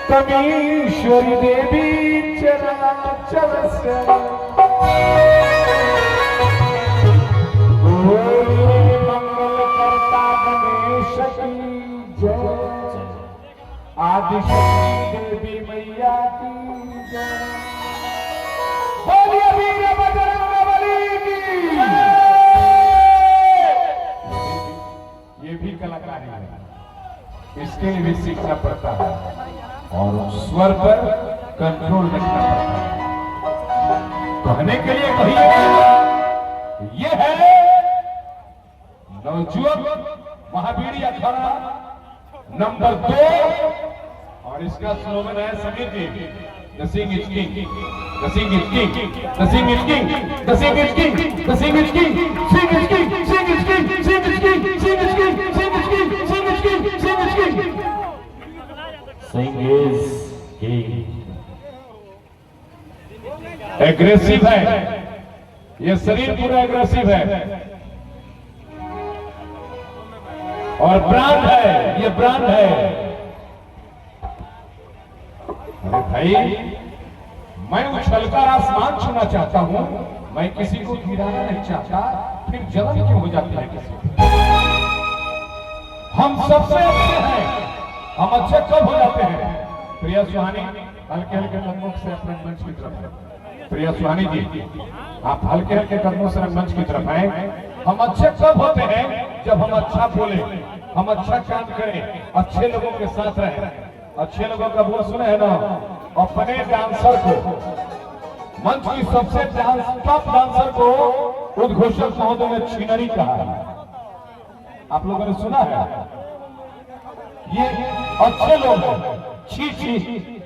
तमीश्वरी देवी चराचरस्य मंगलकर्ता गणेश की जय। आदिशक्ति देवी मैया की जय। बोलिए वीर बजरंगबली की। ये भी कलाकारी है, इसके लिए भी सीखना पड़ता है और स्वर पर कंट्रोल रखना पड़ता है। कहने के लिए कहिए, ये है नवजुवक महावीर अखाड़ा नंबर 2 और इसका स्लोगन है Sameer ji, the Singh is king, the Singh is king, the Singh is king, the Singh is king, the Singh is king, Singh is king, Singh is king, Singh is king, Singh is king, Singh is king, Singh is king, Singh is king, Singh is king. Aggressive है, ये शरीर पूरा aggressive है और brand है, ये brand है। अरे भाई, मैं उछलकर आसमान छूना चाहता हूं, मैं किसी को गिराना नहीं चाहता, फिर जलन क्यों हो जाती है किसी को? हम सबसे अच्छे हैं, हम अच्छे कब हो जाते हैं? प्रिया सुहानी हल्के हल्के कदमों से अपने मंच की तरफ है। प्रिया सुहानी जी, आप हल्के हल्के कदमों से मंच की तरफ आए। हम अच्छे कब होते हैं? जब हम अच्छा बोले, हम अच्छा काम करें, अच्छे लोगों के साथ रहें। अच्छे लोगों का बोल सुने है ना, अपने डांसर को, मंच की सबसे टॉप डांसर को उद्घोषक महोदय ने छीनरी कहा है। आप लोगों ने सुना है? ये अच्छे लोग हैं, छी छी।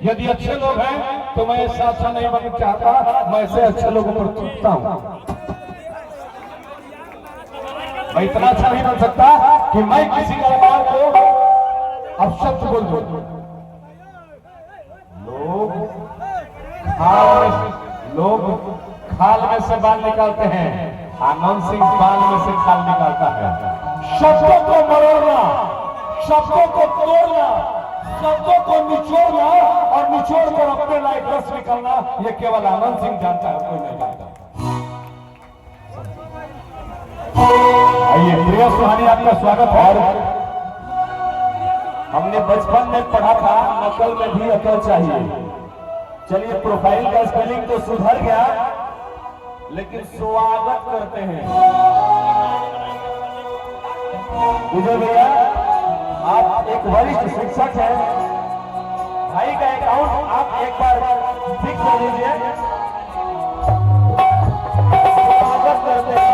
यदि अच्छे लोग हैं तो मैं ऐसा अच्छा नहीं बनना चाहता, मैं ऐसे अच्छे लोगों पर थूकता हूं। मैं इतना अच्छा नहीं बन सकता कि मैं किसी कलाकार को अपशब्द बोल दूं। लोग खाल में से बाल निकालते हैं, आनंद सिंह बाल में से खाल निकालता है। शब्दों को मरोड़ना, शब्दों को तोड़ना, शब्दों को निचोड़ना और निचोड़ कर अपने लायक रस निकालना, ये केवल आनंद सिंह जानता है, कोई नहीं जानता। आइए, प्रिया सुहानी आपका स्वागत है। हमने बचपन में पढ़ा था, नकल में भी अकल चाहिए। चलिए, प्रोफाइल का स्पेलिंग तो सुधर गया, लेकिन स्वागत करते हैं। विजय भैया, आप एक वरिष्ठ शिक्षक हैं, भाई का अकाउंट आप एक बार फिक्स कर लीजिए। स्वागत करते हैं।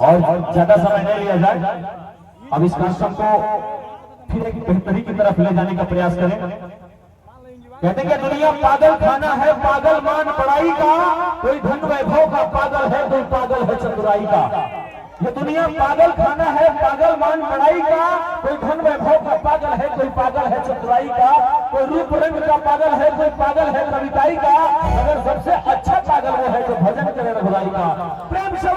और ज्यादा समय नहीं लिया जाए। अब इस कार्यक्रम को फिर एक बेहतरी की तरफ ले जाने का प्रयास करें। कहते हैं कि दुनिया पागल खाना है, पागल मान पढ़ाई का, कोई धन वैभव का पागल है, कोई पागल है चतुराई का। ये दुनिया पागल खाना है, पागल मान पढ़ाई का, कोई धन वैभव का पागल है, कोई पागल है चतुराई का, कोई रूप रंग का पागल है, कोई पागल है कविताई का, मगर सबसे अच्छा पागल वो है जो भजन करे रघुराई का। प्रेम से